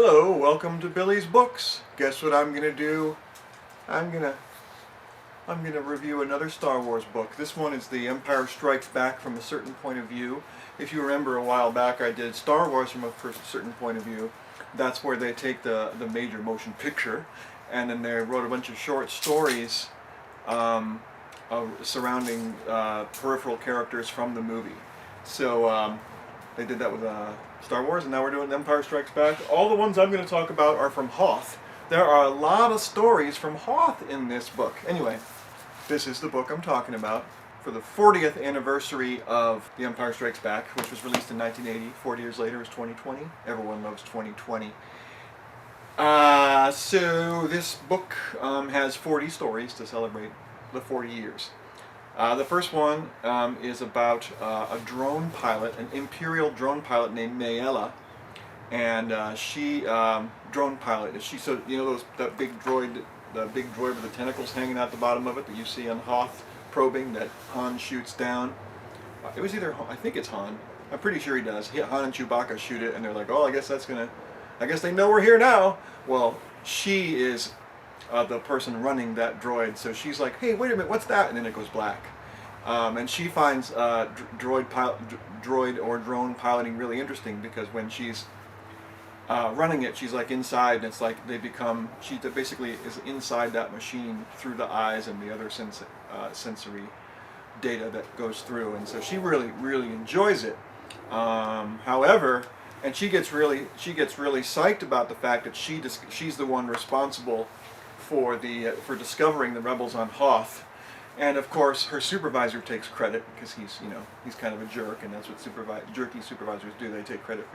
Hello, welcome to Billy's Books. Guess what I'm gonna do? I'm gonna review another Star Wars book. This one is The Empire Strikes Back from a Certain Point of View. If you remember a while back, I did Star Wars from a certain point of view. That's where they take the major motion picture, and then they wrote a bunch of short stories surrounding peripheral characters from the movie. So they did that with Star Wars, and now we're doing Empire Strikes Back. All the ones I'm going to talk about are from Hoth. There are a lot of stories from Hoth in this book. Anyway, this is the book I'm talking about for the 40th anniversary of The Empire Strikes Back, which was released in 1980. 40 years later is 2020. Everyone loves 2020. So this book has 40 stories to celebrate the 40 years. The first one is about a drone pilot, an Imperial drone pilot named Mayella, and she drone pilot. She so you know that big droid, the big droid with the tentacles hanging out the bottom of it that you see on Hoth probing that Han shoots down. It was either I think it's Han. I'm pretty sure he does. Han and Chewbacca shoot it, and they're like, "Oh, I guess they know we're here now." Well, she is the person running that droid, so she's like, "Hey, wait a minute, what's that?" And then it goes black, and she finds droid or drone piloting really interesting because when she's running it, she's like inside, and it's like she basically is inside that machine through the eyes and the other sensory data that goes through, and so she really enjoys it. However, and she gets really psyched about the fact that she's the one responsible for discovering the rebels on Hoth, and of course her supervisor takes credit because he's kind of a jerk, and that's what jerky supervisors do. They take credit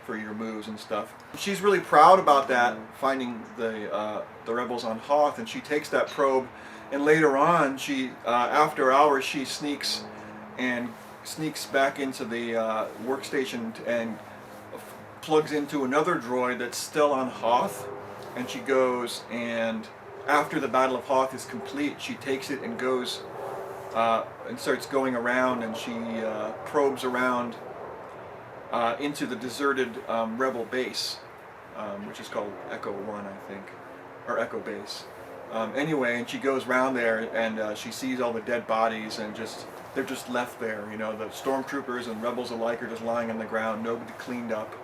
for your moves and stuff. She's really proud about that, finding the rebels on Hoth, and she takes that probe, and later on she after hours she sneaks back into the workstation and plugs into another droid that's still on Hoth. And she goes, and after the Battle of Hoth is complete, she takes it and goes and starts going around, and she probes around into the deserted rebel base, which is called Echo 1, I think, or Echo Base. Anyway, and she goes around there, and she sees all the dead bodies, and they're just left there. The stormtroopers and rebels alike are just lying on the ground, nobody cleaned up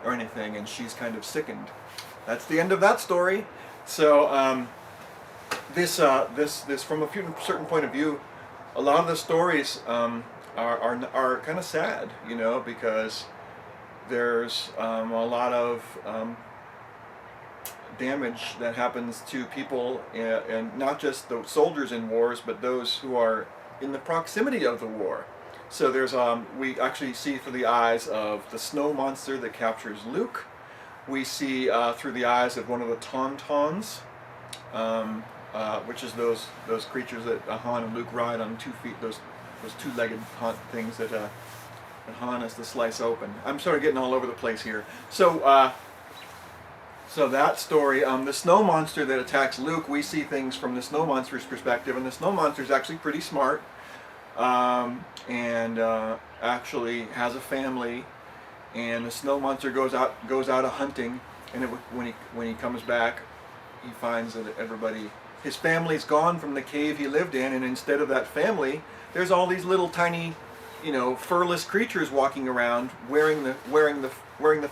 or anything, and she's kind of sickened. That's the end of that story. So this from a certain point of view, a lot of the stories are kind of sad, because there's a lot of damage that happens to people, and not just the soldiers in wars, but those who are in the proximity of the war. So there's we actually see through the eyes of the snow monster that captures Luke. We see through the eyes of one of the Tauntauns, which is those creatures that Han and Luke ride on 2 feet, those two-legged things that Han has to slice open. I'm sort of getting all over the place here. So that story, the snow monster that attacks Luke, we see things from the snow monster's perspective, and the snow monster is actually pretty smart, and actually has a family. And the snow monster goes out a hunting, and when he comes back, he finds that his family's gone from the cave he lived in, and instead of that family, there's all these little tiny, furless creatures walking around wearing the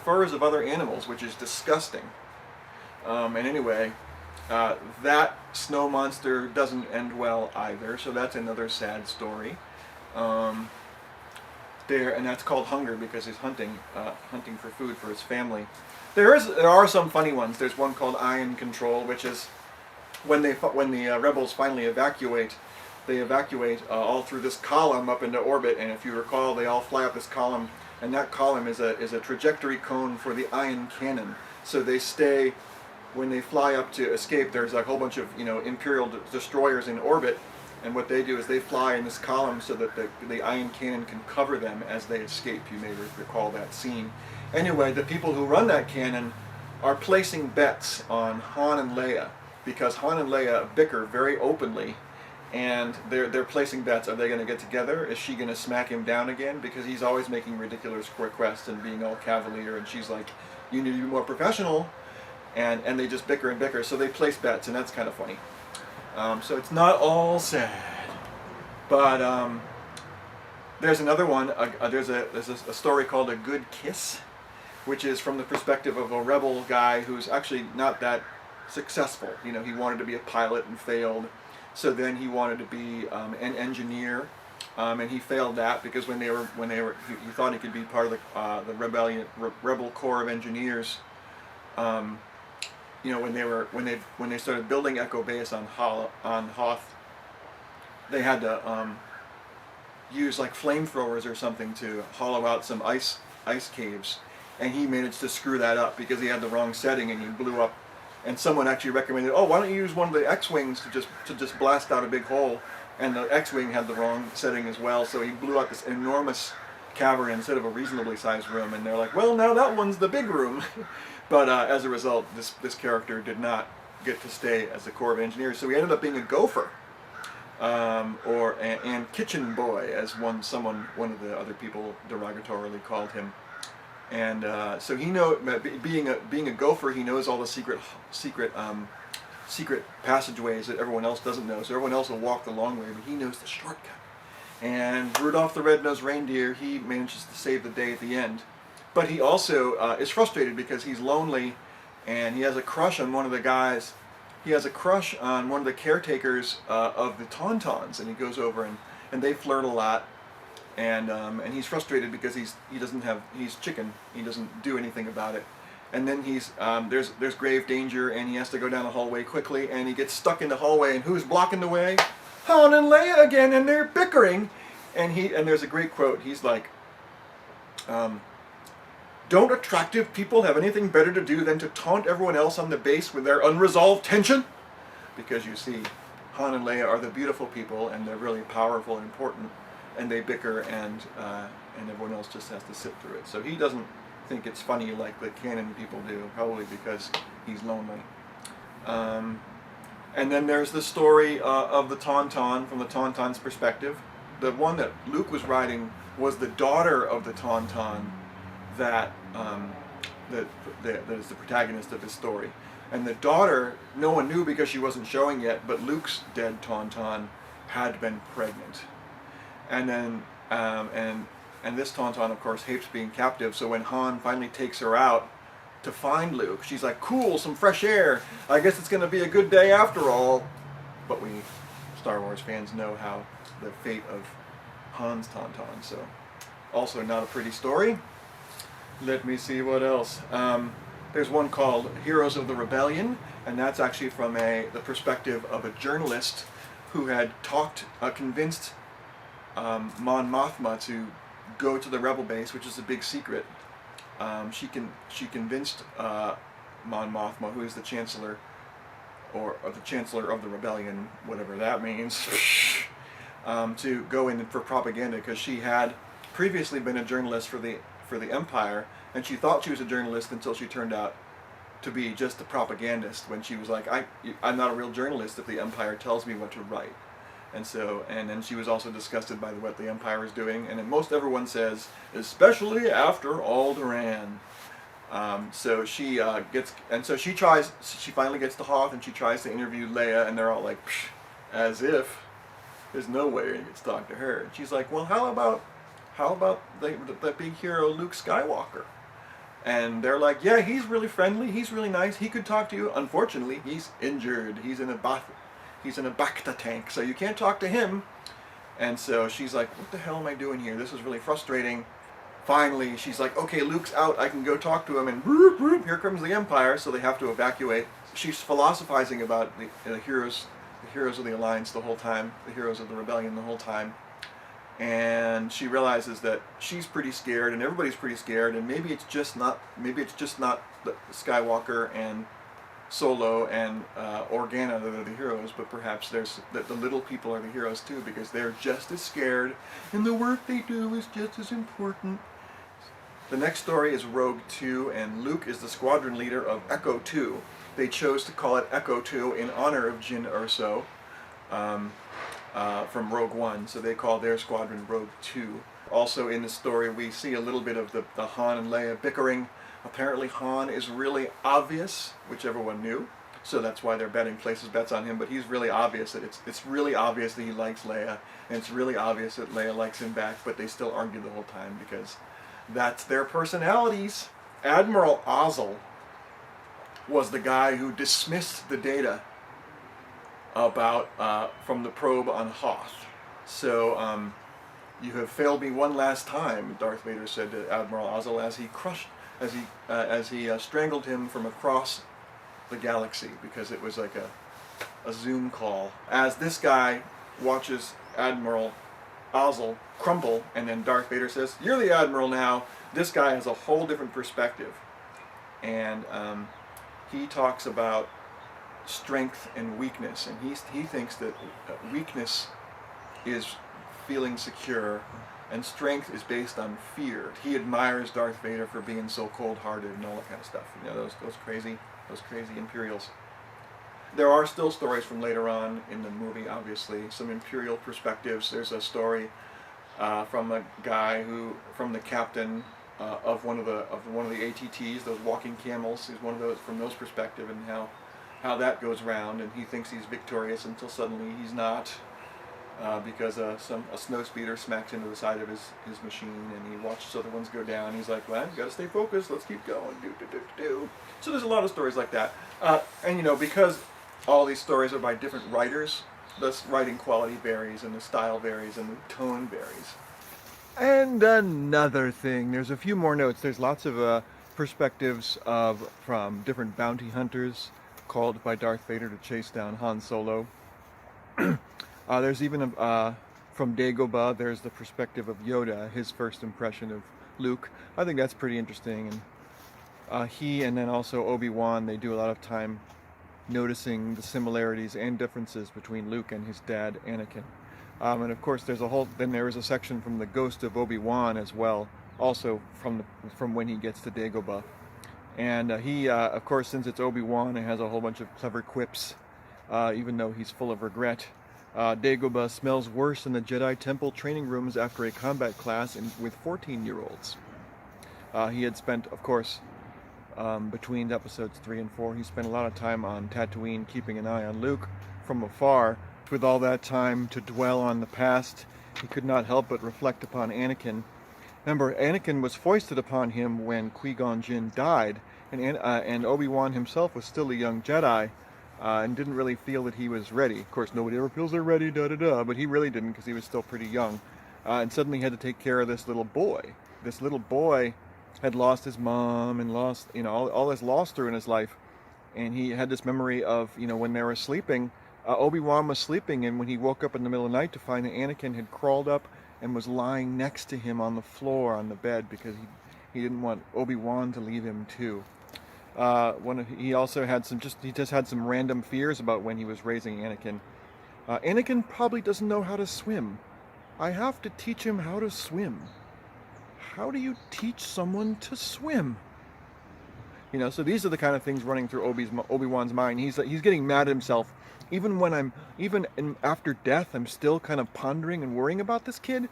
furs of other animals, which is disgusting. And anyway, that snow monster doesn't end well either, so that's another sad story. And that's called Hunger because he's hunting for food for his family. There are some funny ones. There's one called Ion Control, which is when the rebels finally evacuate. They evacuate all through this column up into orbit, and if you recall, they all fly up this column, and that column is a trajectory cone for the ion cannon. So they stay when they fly up to escape. There's a whole bunch of Imperial destroyers in orbit. And what they do is they fly in this column so that the ion cannon can cover them as they escape. You may recall that scene. Anyway, the people who run that cannon are placing bets on Han and Leia, because Han and Leia bicker very openly, and they're placing bets. Are they going to get together? Is she going to smack him down again? Because he's always making ridiculous requests and being all cavalier, and she's like, you need to be more professional, and they just bicker and bicker. So they place bets, and that's kind of funny. So it's not all sad, but there's another one. There's a story called A Good Kiss, which is from the perspective of a rebel guy who's actually not that successful. You know, he wanted to be a pilot and failed. So then he wanted to be an engineer, and he failed that because when they were he thought he could be part of the rebel corps of engineers. You know, when they started building Echo Base on Hoth, they had to use like flamethrowers or something to hollow out some ice caves, and he managed to screw that up because he had the wrong setting and he blew up. And someone actually recommended, oh, why don't you use one of the X-wings to just blast out a big hole? And the X-wing had the wrong setting as well, so he blew out this enormous cavern instead of a reasonably sized room. And they're like, well, now that one's the big room. But as a result, this character did not get to stay as the Corps of Engineers, so he ended up being a gopher, and kitchen boy, as one of the other people derogatorily called him. And so he being a gopher, he knows all the secret passageways that everyone else doesn't know. So everyone else will walk the long way, but he knows the shortcut. And Rudolph the Red-Nosed Reindeer, he manages to save the day at the end. But he also is frustrated because he's lonely, and he has a crush on one of the guys. He has a crush on one of the caretakers of the Tauntauns, and he goes over and they flirt a lot. And he's frustrated because he's chicken. He doesn't do anything about it. And then there's grave danger, and he has to go down the hallway quickly, and he gets stuck in the hallway. And who's blocking the way? Han and Leia again, and they're bickering. And there's a great quote. He's like, "Don't attractive people have anything better to do than to taunt everyone else on the base with their unresolved tension?" Because you see, Han and Leia are the beautiful people, and they're really powerful and important. And they bicker, and everyone else just has to sit through it. So he doesn't think it's funny like the canon people do, probably because he's lonely. And then there's the story of the Tauntaun from the Tauntaun's perspective. The one that Luke was riding was the daughter of the Tauntaun that is the protagonist of his story. And the daughter, no one knew because she wasn't showing yet, but Luke's dead Tauntaun had been pregnant. And then, and this Tauntaun, of course, hates being captive. So when Han finally takes her out to find Luke, she's like, "Cool, some fresh air. I guess it's going to be a good day after all." But we, Star Wars fans, know how the fate of Han's Tauntaun. So, also not a pretty story. Let me see what else. There's one called Heroes of the Rebellion, and that's actually from the perspective of a journalist who had convinced Mon Mothma to go to the rebel base, which is a big secret. She convinced Mon Mothma, who is the chancellor, or the chancellor of the rebellion, whatever that means, to go in for propaganda, because she had previously been a journalist for the Empire, and she thought she was a journalist until she turned out to be just a propagandist. When she was like, I'm not a real journalist if the Empire tells me what to write. And then she was also disgusted by what the Empire is doing, and most everyone says, especially after Alderaan. So she she finally gets to Hoth, and she tries to interview Leia, and they're all like, psh, as if there's no way you get to talk to her. And she's like, well, how about the big hero Luke Skywalker? And they're like, yeah, he's really friendly, he's really nice, he could talk to you. Unfortunately, he's injured, he's in a Bacta tank, so you can't talk to him. And so she's like, what the hell am I doing here? This is really frustrating. Finally, she's like, okay, Luke's out, I can go talk to him, and whoop, whoop, here comes the Empire, so they have to evacuate. She's philosophizing about the heroes of the Alliance the whole time, the heroes of the Rebellion the whole time. And she realizes that she's pretty scared, and everybody's pretty scared, and maybe it's just not the Skywalker and Solo and Organa that are the heroes, but perhaps the little people are the heroes too, because they're just as scared, and the work they do is just as important. The next story is Rogue 2, and Luke is the squadron leader of Echo 2. They chose to call it Echo 2 in honor of Jyn Erso. from Rogue One, so they call their squadron Rogue 2. Also in the story we see a little bit of the Han and Leia bickering. Apparently Han is really obvious, which everyone knew, so that's why they're places bets on him, but he's really obvious that it's really obvious that he likes Leia, and it's really obvious that Leia likes him back, but they still argue the whole time because that's their personalities. Admiral Ozzel was the guy who dismissed the data about from the probe on Hoth. So you have failed me one last time, Darth Vader said to Admiral Ozzel as he strangled him from across the galaxy, because it was like a Zoom call. As this guy watches Admiral Ozzel crumble, and then Darth Vader says, "You're the Admiral now." This guy has a whole different perspective, and he talks about strength and weakness, and he thinks that weakness is feeling secure, and strength is based on fear. He admires Darth Vader for being so cold-hearted and all that kind of stuff. You know, those crazy Imperials. There are still stories from later on in the movie, obviously, some Imperial perspectives. There's a story from a guy from the captain of one of the ATTs, those walking camels. He's one of those from those perspective, and how that goes round, and he thinks he's victorious until suddenly he's not, because a snowspeeder smacks into the side of his machine, and he watches other ones go down. He's like, well, you got to stay focused. Let's keep going. Do. So there's a lot of stories like that, and because all these stories are by different writers, the writing quality varies, and the style varies, and the tone varies. And another thing, there's a few more notes. There's lots of perspectives from different bounty hunters called by Darth Vader to chase down Han Solo. There's even from Dagobah, there's the perspective of Yoda, his first impression of Luke. I think that's pretty interesting. And he and then also Obi-Wan, they do a lot of time noticing the similarities and differences between Luke and his dad, Anakin. And of course, then there is a section from the Ghost of Obi-Wan as well, also from when he gets to Dagobah. And he, of course, since it's Obi-Wan, it has a whole bunch of clever quips, even though he's full of regret. Dagobah smells worse than the Jedi Temple training rooms after a combat class with 14-year-olds. He had spent, of course, between episodes 3 and 4, he spent a lot of time on Tatooine keeping an eye on Luke from afar. With all that time to dwell on the past, he could not help but reflect upon Anakin. Remember, Anakin was foisted upon him when Qui-Gon Jinn died, and Obi-Wan himself was still a young Jedi, and didn't really feel that he was ready. Of course, nobody ever feels they're ready, but he really didn't, because he was still pretty young. And suddenly he had to take care of this little boy. This little boy had lost his mom and lost, all this loss through in his life, and he had this memory of, when they were sleeping, Obi-Wan was sleeping, and when he woke up in the middle of the night to find that Anakin had crawled up and was lying next to him on the floor on the bed, because he didn't want Obi-Wan to leave him too. He also had some random fears about when he was raising Anakin. Anakin probably doesn't know how to swim. I have to teach him how to swim. How do you teach someone to swim? So these are the kind of things running through Obi-Wan's mind. He's getting mad at himself. Even after death, I'm still kind of pondering and worrying about this kid.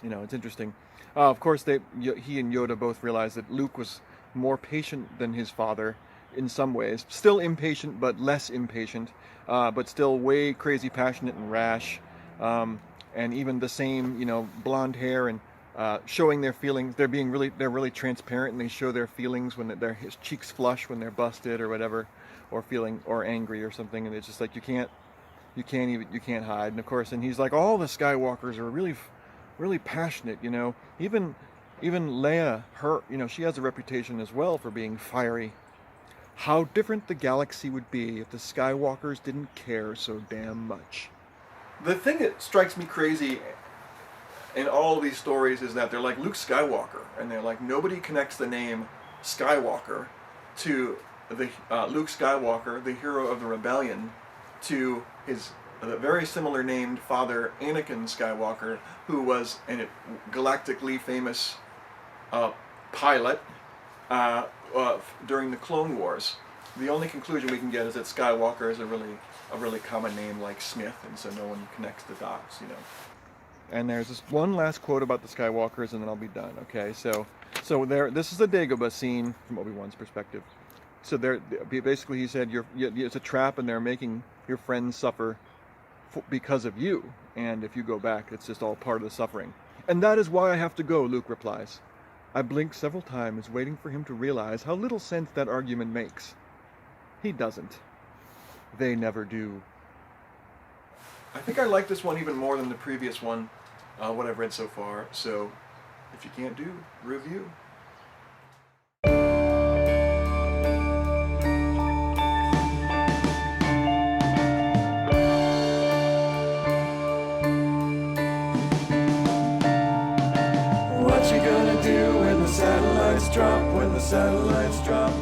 It's interesting. Of course, he and Yoda both realized that Luke was more patient than his father in some ways. Still impatient, but less impatient. But still way crazy passionate and rash. And even the same, blonde hair and showing their feelings. They're really transparent, and they show their feelings when his cheeks flush when they're busted or whatever, or angry or something. And it's just like you can't hide. And of course, and he's like, all the Skywalkers are really, really passionate. Even Leia, she has a reputation as well for being fiery. How different the galaxy would be if the Skywalkers didn't care so damn much. The thing that strikes me crazy in all of these stories is that they're like Luke Skywalker, and they're like, nobody connects the name Skywalker to the Luke Skywalker, the hero of the rebellion, to the very similar named father Anakin Skywalker, who was a galactically famous pilot during the Clone Wars. the only conclusion we can get is that Skywalker is a really common name like Smith, and so no one connects the dots, you know. And there's this one last quote about the Skywalkers, and then I'll be done. Okay, so there. This is the Dagobah scene from Obi-Wan's perspective. So there, basically, he said, it's a trap, and they're making your friends suffer because of you. And if you go back, it's just all part of the suffering. And that is why I have to go, Luke replies. I blink several times, waiting for him to realize how little sense that argument makes. He doesn't. They never do. I think I like this one even more than the previous one, what I've read so far. So, if you can't do, review. What you gonna do when the satellites drop? When the satellites drop?